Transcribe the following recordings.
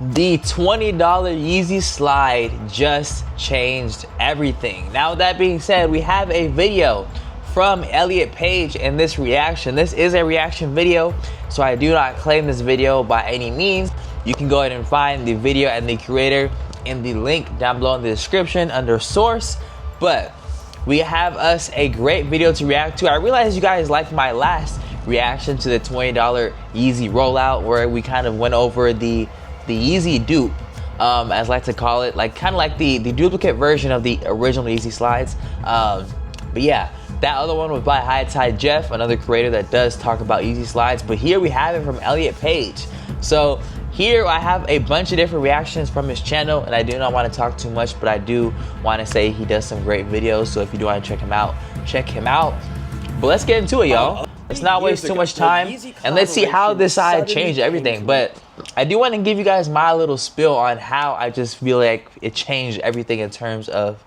The $20 Yeezy Slide just changed everything. Now, with that being said, we have a video from Elliot Page in this reaction. This is a reaction video, so I do not claim this video by any means. You can go ahead and find the video and the creator in the link down below in the description under source. But we have us a great video to react to. I realize you guys liked my last reaction to the $20 Yeezy rollout, where we kind of went over the Yeezy dupe, as I like to call it, like kind of like the duplicate version of the original Yeezy Slides. But yeah, that other one was by High Tide Jeff, another creator that does talk about Yeezy Slides. But here we have it from Elliot Page. So here I have a bunch of different reactions from his channel, and I do not want to talk too much, but I do want to say he does some great videos. So if you do want to check him out, check him out. But let's get into it, y'all. Let's not waste too much time, and let's see how this side changed everything. But I do want to give you guys my little spill on how I just feel like it changed everything in terms of,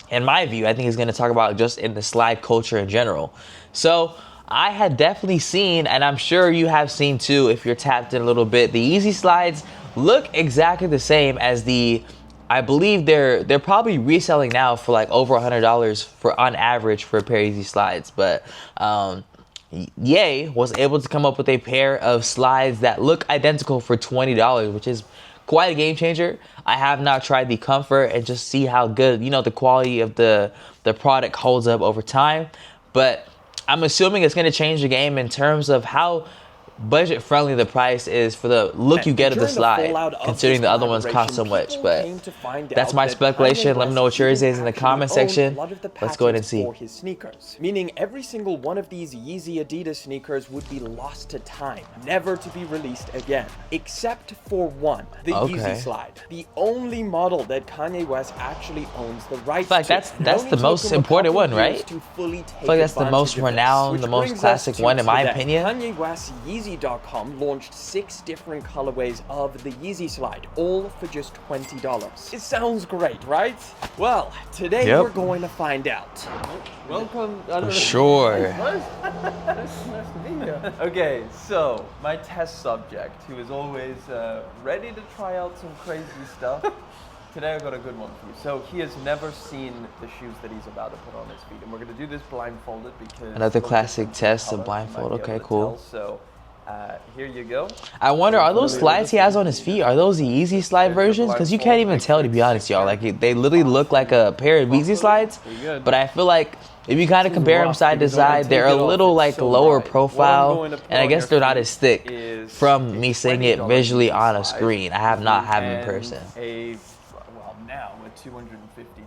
in my view, I think he's going to talk about just in the slide culture in general. So I had definitely seen, and I'm sure you have seen too, if you're tapped in a little bit, the Yeezy Slides look exactly the same as the, I believe they're probably reselling now for like over $100 for on average for a pair of Yeezy Slides. But Ye was able to come up with a pair of slides that look identical for $20, which is quite a game changer. I have not tried the comfort and just see how good, you know, the quality of the product holds up over time. But I'm assuming it's going to change the game in terms of how budget friendly the price is for the look you get of the slide, considering the other ones cost so much. But that's my speculation. Let me know what yours is in the comment section. Let's go ahead and see. For his sneakers, meaning every single one of these Yeezy Adidas sneakers would be lost to time, never to be released again, except for one, the Yeezy Slide, the only model that Kanye West actually owns the rights to. That's the most important one, right? I feel like that's the most renowned, the most classic one in my opinion. Kanye West's Yeezy.com launched 6 different colorways of the Yeezy Slide, all for just $20. It sounds great, right? Well, today we're going to find out. Welcome. For sure. Nice to be here. Okay, so my test subject, who is always ready to try out some crazy stuff. Today I got a good one for you. So he has never seen the shoes that he's about to put on his feet, and we're going to do this blindfolded because another classic test of blindfold. Okay, cool. So here you go. I wonder, are those slides he has on his feet, are those the Yeezy Slide versions? Because you can't even tell, to be honest, y'all. Like, they literally look like a pair of Yeezy Slides, but I feel like if you kind of compare them side to side, they're a little like lower profile, and I guess they're not as thick from me seeing it visually on a screen. I have not had them in person. Well, now a $250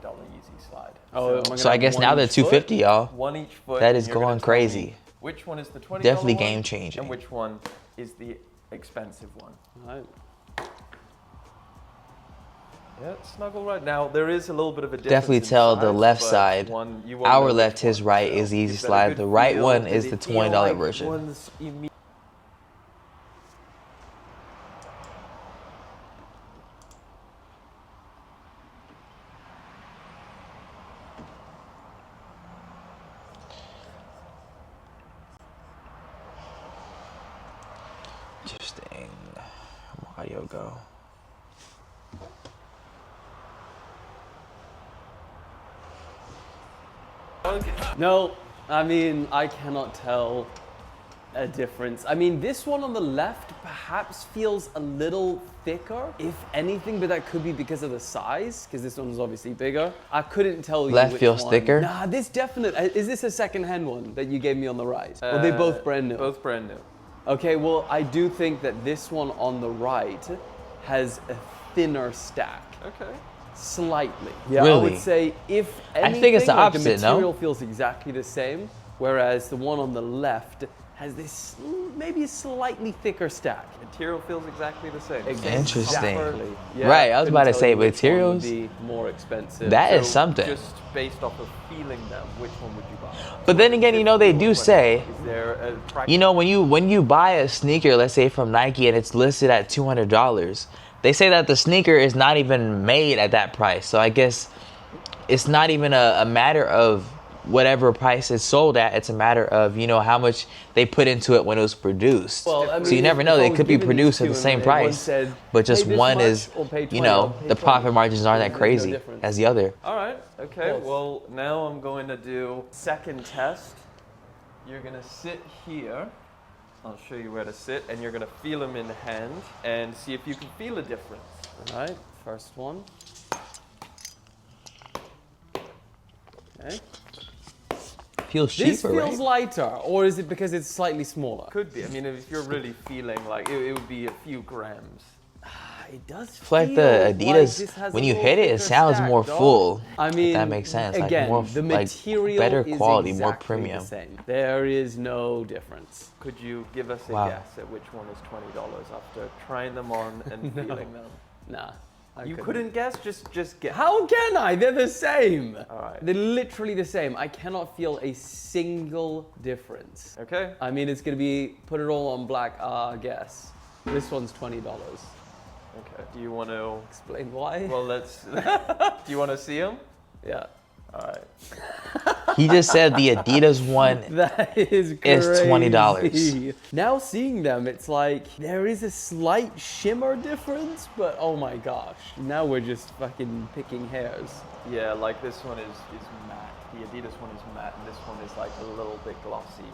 Yeezy Slide. So I guess now they're $250, y'all. One each foot. That is going crazy. Which one is the $20 definitely one, game changing, and which one is the expensive one? Right. Yeah, snuggle right. Now there is a little bit of a difference. Definitely tell size, the left side. Our left, his right is the Yeezy Slide. The right one is the $20 version. Interesting. Audio go. No, I mean, I cannot tell a difference. I mean, this one on the left perhaps feels a little thicker, if anything, but that could be because of the size, because this one's obviously bigger. I couldn't tell you left which feels one. thicker? Nah, this definitely, is this a second-hand one that you gave me on the right? Or are they both brand new? Both brand new. Okay, well, I do think that this one on the right has a thinner stack. Okay. Slightly. Yeah, really? I would say if anything, I think it's the like opposite, the material feels exactly the same, whereas the one on the left has this maybe slightly thicker stack. Material feels exactly the same. Interesting. Exactly. Yeah, right, I was about to say materials. Would be more expensive. That is something. Just based off of feeling them, which one would you buy? But then again, you know, they do say, is there a you know, when you buy a sneaker, let's say from Nike, and it's listed at $200, they say that the sneaker is not even made at that price. So I guess it's not even a matter of whatever price it's sold at. It's a matter of, you know, how much they put into it when it was produced. Well, I So mean, you never if know. I They was could be given these produced at two the and same one price, said, but just "Pay this one much is, or pay you 20, know, I'll pay the 20." profit margins aren't that There's no crazy difference. as the other. All right. Okay. Yes. Well, now I'm going to do second test. You're gonna sit here. I'll show you where to sit, and you're gonna feel them in hand and see if you can feel a difference. All right, first one. Okay. Feels cheaper, This feels right? lighter, or is it because it's slightly smaller? Could be. I mean, if you're really feeling like it would be a few grams. It does I feel like the feel Adidas, this has when a you little hit it, it thicker sounds stack, more dog. full. I If mean, that makes sense. again, like more, the like material better is quality, more exactly premium. the same. There is no difference. Could you give us a Wow. guess at which one is $20 after trying them on and feeling them? Nah. I You couldn't. couldn't guess? Just guess. How can I? They're the same. All right. They're literally the same. I cannot feel a single difference. Okay. I mean, it's gonna be put it all on black. I guess this one's $20. Okay. Do you want to? Explain why? Well, let's. Do you want to see them? Yeah. All right. He just said the Adidas one. That is It's $20. crazy. Now seeing them, it's like there is a slight shimmer difference, but oh my gosh. Now we're just fucking picking hairs. Yeah, like this one is matte. The Adidas one is matte, and this one is like a little bit glossy,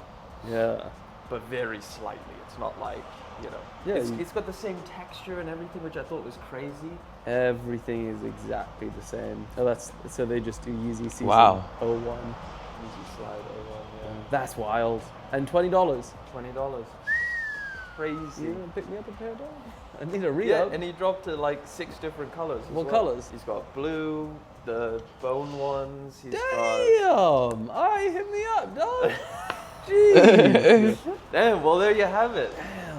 Yeah. but very slightly. It's not like, you know. Yeah, It's got the same texture and everything, which I thought was crazy. Everything is exactly the same. Oh, so they just do Yeezy season Wow. 01. Yeezy Slide 01, That's wild. And $20. yeah. $20. Crazy. You gonna pick me up a pair, dog? I need a Yeah, re-up. and he dropped to like 6 different colors. as What well. colours? He's got blue, the bone ones. He's got. Damn! Alright, hit me up, dog. Jeez. Damn. Well, there you have it.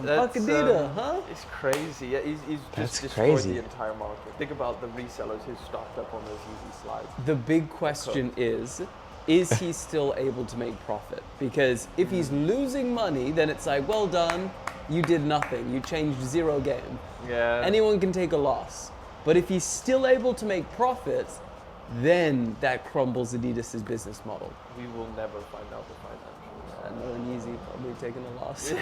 Fuck Adidas, huh? It's crazy. Yeah, he's That's just destroyed crazy. the entire market. Think about the resellers who stocked up on those Yeezy Slides. The big question is he still able to make profit? Because if he's losing money, then it's like, well done, you did nothing. You changed zero game. Yeah. Anyone can take a loss. But if he's still able to make profits, then that crumbles Adidas' business model. We will never find out the financials. And knowing Yeezy probably taking a loss.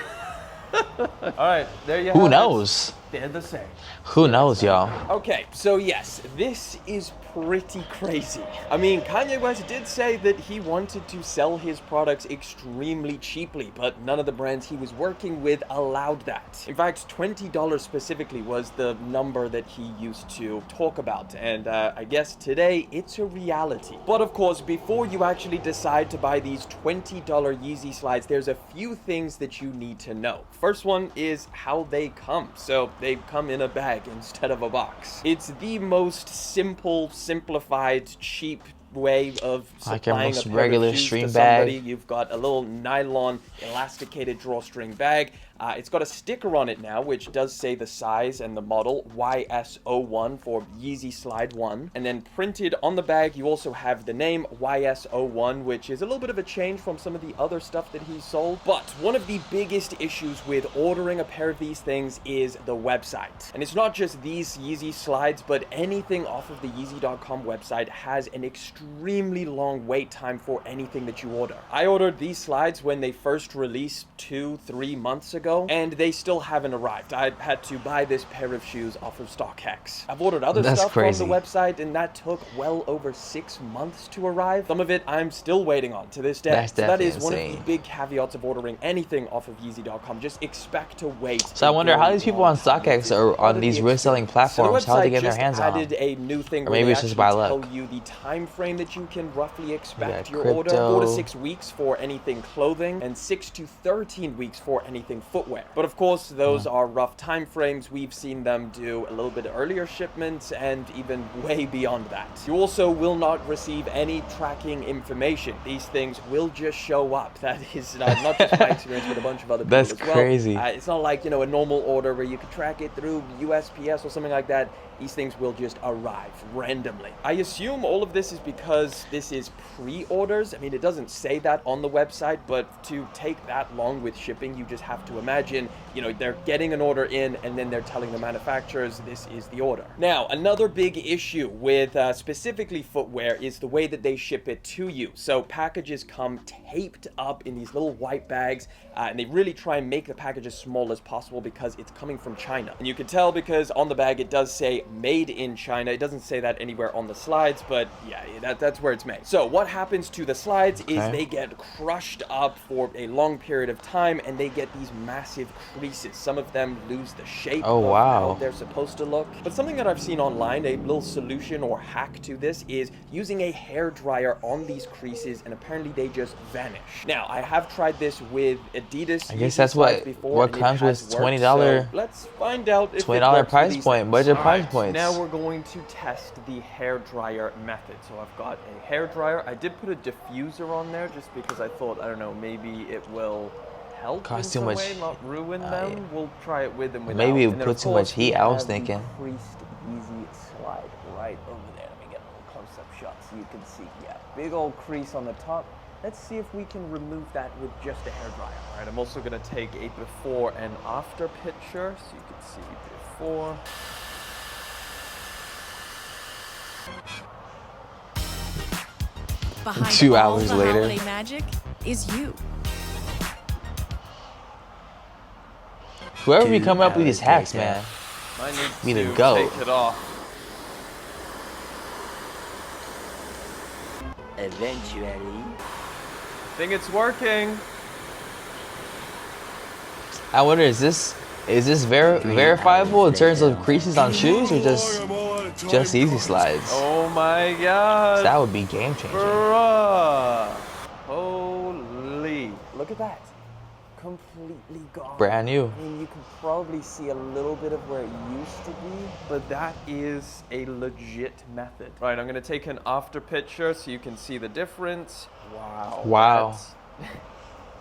All right, there you have it. Who knows? They're the same. Who knows, y'all? Okay, so yes, this is pretty crazy. I mean, Kanye West did say that he wanted to sell his products extremely cheaply, but none of the brands he was working with allowed that. In fact, $20 specifically was the number that he used to talk about, and I guess today it's a reality. But of course, before you actually decide to buy these $20 Yeezy Slides, there's a few things that you need to know. First one is how they come. So they come in a bag instead of a box. It's the most simplified, cheap way of Like your supplying most a pair regular of shoes stream to somebody. bag. You've got a little nylon elasticated drawstring bag. It's got a sticker on it now, which does say the size and the model, YS01 for Yeezy Slide 1. And then printed on the bag, you also have the name YS01, which is a little bit of a change from some of the other stuff that he sold. But one of the biggest issues with ordering a pair of these things is the website. And it's not just these Yeezy Slides, but anything off of the Yeezy.com website has an extremely long wait time for anything that you order. I ordered these slides when they first released 2-3 months ago, and they still haven't arrived. I had to buy this pair of shoes off of StockX. I've ordered other That's stuff crazy. from the website, and that took well over 6 months to arrive. Some of it I'm still waiting on to this day. That's So that is definitely one of insane. the big caveats of ordering anything off of Yeezy.com. Just expect to wait. So I a wonder how very these people long on time. StockX or Part on of these the reselling experience. platforms, So how the they get website their just hands on added them. a new thing Or where maybe they it's just actually by tell luck. you the time frame that you can roughly expect Yeah, your order. 4 to crypto. 6 weeks for anything clothing, and 6 to 13 weeks for anything footwear. But of course, those are rough time frames. We've seen them do a little bit earlier shipments and even way beyond that. You also will not receive any tracking information. These things will just show up. That is not just my experience with a bunch of other people That's as well. crazy. It's not like, a normal order where you could track it through USPS or something like that. These things will just arrive randomly. I assume all of this is because this is pre-orders. I mean, it doesn't say that on the website, but to take that long with shipping, you just have to imagine, you know, they're getting an order in and then they're telling the manufacturers this is the order. Now, another big issue with specifically footwear is the way that they ship it to you. So packages come taped up in these little white bags, and they really try and make the package as small as possible because it's coming from China. And you can tell because on the bag it does say made in China. It doesn't say that anywhere on the slides, but yeah, that's where it's made. So what happens to the slides is they get crushed up for a long period of time and they get these massive creases. Some of them lose the shape of how they're supposed to look. But something that I've seen online, a little solution or hack to this, is using a hair dryer on these creases, and apparently they just vanish. Now, I have tried this with Adidas. I guess that's what comes with $20. So let's find out if $20 price point, budget price points. Now we're going to test the hair dryer method. So I've got a hair dryer. I did put a diffuser on there just because I thought, I don't know, maybe it will help cost in too some much, way, not ruin them. yeah. We'll try it with and without. Maybe it And then, put of too course, much heat, we I was have the thinking. creased Yeezy Slide right over there. Let me get a little close-up shot so you can see. Yeah, big old crease on the top. Let's see if we can remove that with just a hair dryer. All right, I'm also gonna take a before and after picture so you can see before. Behind 2 all hours the later. holiday magic is you. Whoever be coming up with these hacks, man. Mine needs Be the to goat. take it off. Eventually. I think it's working. I wonder, is this verifiable in terms of creases on shoes, or just Yeezy Slides? Oh my god. That would be game changing. Bruh. Holy. Look at that. Completely gone. Brand new. I mean, you can probably see a little bit of where it used to be, but that is a legit method. Right, I'm gonna take an after picture so you can see the difference. Wow. Wow.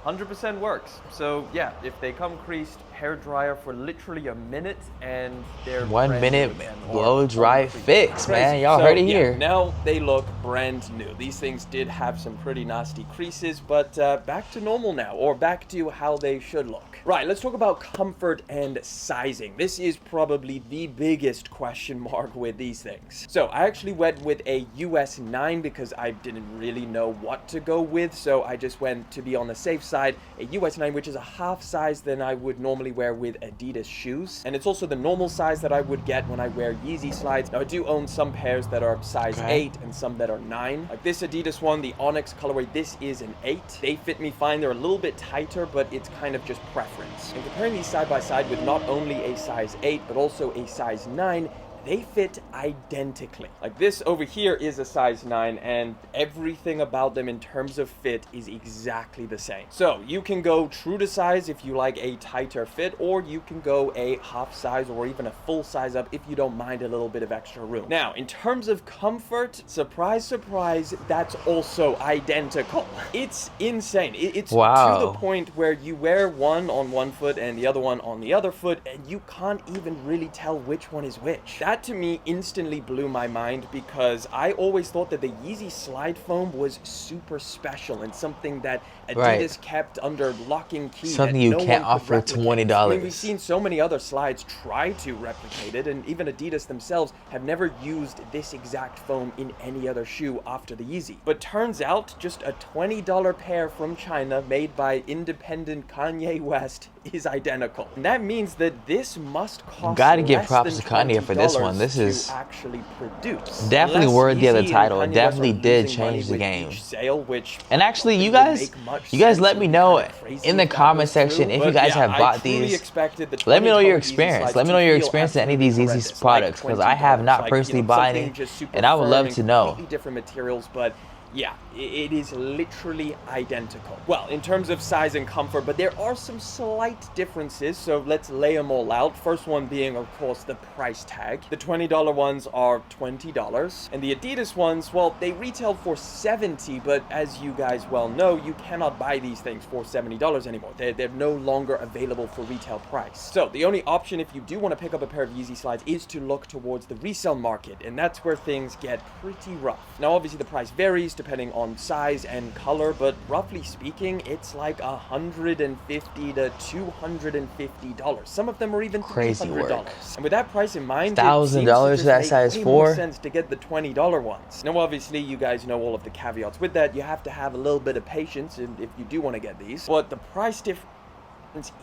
100% works. So yeah, if they come creased, hair dryer for literally a minute and they're 1 brand minute new again, blow or dry uncreased. fix, man. Crazy. Y'all So, heard it yeah, here. now they look brand new. These things did have some pretty nasty creases, but back to normal now, or back to how they should look. Right, let's talk about comfort and sizing. This is probably the biggest question mark with these things. So I actually went with a US 9 because I didn't really know what to go with, so I just went to be on the safe side, a US 9, which is a half size than I would normally wear with Adidas shoes. And it's also the normal size that I would get when I wear Yeezy Slides. Now I do own some pairs that are size 8 and some that are 9. Like this Adidas one, the Onyx colorway, this is an 8. They fit me fine. They're a little bit tighter, but it's kind of just preference. And comparing these side by side with not only a size 8, but also a size 9, they fit identically. Like this over here is a size 9 and everything about them in terms of fit is exactly the same. So you can go true to size if you like a tighter fit, or you can go a half size or even a full size up if you don't mind a little bit of extra room. Now, in terms of comfort, surprise, surprise, that's also identical. It's insane. It's to the point where you wear one on one foot and the other one on the other foot and you can't even really tell which one is which. That to me instantly blew my mind because I always thought that the Yeezy Slide foam was super special and something that Adidas kept under lock and key. Something you can't offer $20. I mean, we've seen so many other slides try to replicate it, and even Adidas themselves have never used this exact foam in any other shoe after the Yeezy. But turns out just a $20 pair from China made by independent Kanye West is identical. And that means that this must cost Gotta give less props than to Kanye for this one. This is actually produce. definitely worthy of the title. It Kanye definitely West are did losing money change the with game. each sale, which And actually, you would guys make much let sense. me It'd be know kinda crazy in the if that comment goes through. section if you But guys have I bought truly these. expected the Let me know your $20 Yeezy experience. Slides Let me to know your feel experience in any of these absolutely Yeezy horrendous, products, like because I have not $20. personally Like, bought something any, just super and I would firm love and to know. completely different materials, but yeah, it is literally identical. Well, in terms of size and comfort, but there are some slight differences, so let's lay them all out. First one being, of course, the price tag. The $20 ones are $20, and the Adidas ones, well, they retail for $70, but as you guys well know, you cannot buy these things for $70 anymore. They're no longer available for retail price. So the only option if you do want to pick up a pair of Yeezy Slides is to look towards the resale market, and that's where things get pretty rough. Now, obviously, the price varies depending on size and color, but roughly speaking, it's like $150 to $250. Some of them are even Crazy $300. work. And with that price in mind, $1,000 for that size way 4. more sense to get the $20 ones. Now, obviously, you guys know all of the caveats with that. You have to have a little bit of patience if you do want to get these. But the price difference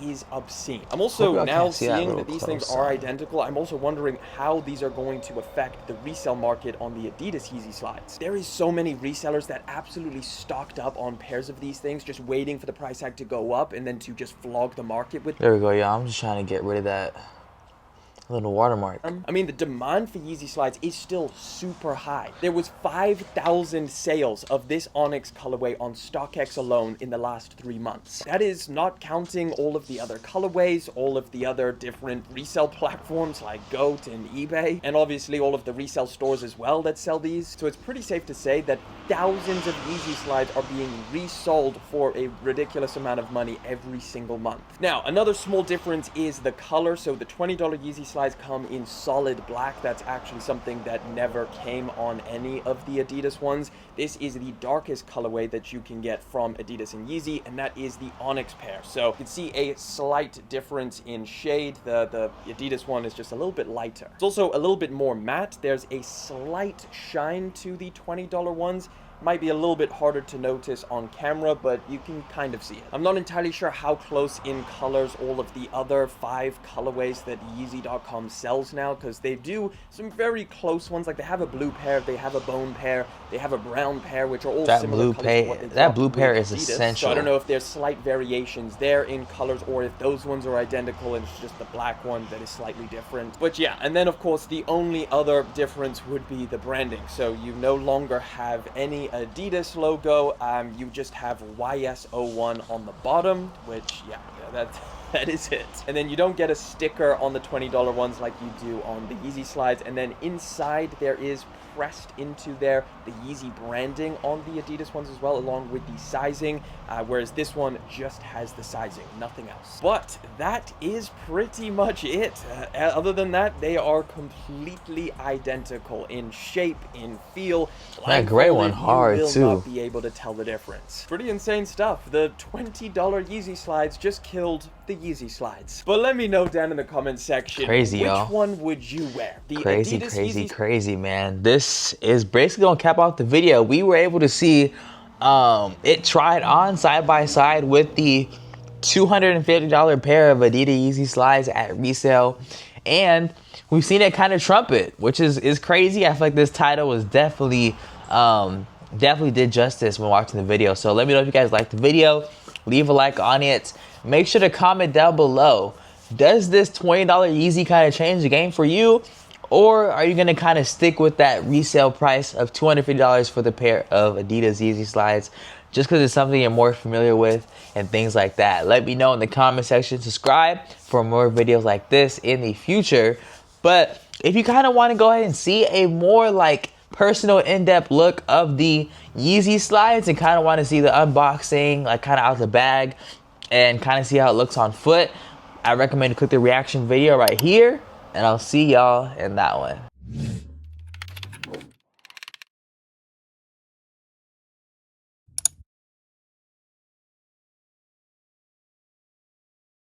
is obscene. I'm also now seeing that these things are identical. I'm also wondering how these are going to affect the resale market on the Adidas Yeezy Slides. There is so many resellers that absolutely stocked up on pairs of these things, just waiting for the price tag to go up and then to just flog the market with. There we go, y'all. I'm just trying to get rid of that little watermark. I mean, the demand for Yeezy Slides is still super high. There was 5,000 sales of this Onyx colorway on StockX alone in the last 3 months. That is not counting all of the other colorways, all of the other different resale platforms like GOAT and eBay, and obviously all of the resale stores as well that sell these. So it's pretty safe to say that thousands of Yeezy Slides are being resold for a ridiculous amount of money every single month. Now, another small difference is the color. So the $20 Yeezy Slides come in solid black. That's actually something that never came on any of the Adidas ones. This is the darkest colorway that you can get from Adidas and Yeezy, and that is the Onyx pair. So you can see a slight difference in shade. The Adidas one is just a little bit lighter. It's also a little bit more matte. There's a slight shine to the $20 ones. Might be a little bit harder to notice on camera, but you can kind of see it. I'm not entirely sure how close in colors all of the other 5 colorways that Yeezy.com sells now, because they do some very close ones. Like they have a blue pair, they have a bone pair, they have a brown pair, which are all similar colors. That blue pair is Adidas. essential. So I don't know if there's slight variations there in colors, or if those ones are identical and it's just the black one that is slightly different. But yeah, and then of course the only other difference would be the branding. So you no longer have any Adidas logo, you just have YS01 on the bottom, which yeah, that is it. And then you don't get a sticker on the $20 ones like you do on the Yeezy Slides. And then inside there is pressed into there the Yeezy branding on the Adidas ones as well, along with the sizing, whereas this one just has the sizing, nothing else. But that is pretty much it. Other than that, they are completely identical in shape, in feel. That gray one hard too. You will not be able to tell the difference. Pretty insane stuff. The $20 Yeezy Slides just killed the Yeezy Slides. But let me know down in the comment section, crazy, which y'all. one would you wear? The Crazy, Adidas crazy, Yeezy crazy, man. This is basically gonna cap off the video. We were able to see it tried on side by side with the $250 pair of Adidas Yeezy Slides at resale, and we've seen it kind of trumpet, which is crazy. I feel like this title was definitely did justice when watching the video. So let me know if you guys liked the video. Leave a like on it. Make sure to comment down below. Does this $20 Yeezy kind of change the game for you? Or are you going to kind of stick with that resale price of $250 for the pair of Adidas Yeezy Slides just because it's something you're more familiar with and things like that? Let me know in the comment section. Subscribe for more videos like this in the future. But if you kind of want to go ahead and see a more like personal in-depth look of the Yeezy Slides and kind of want to see the unboxing like kind of out the bag and kind of see how it looks on foot, I recommend you click the reaction video right here, and I'll see y'all in that one.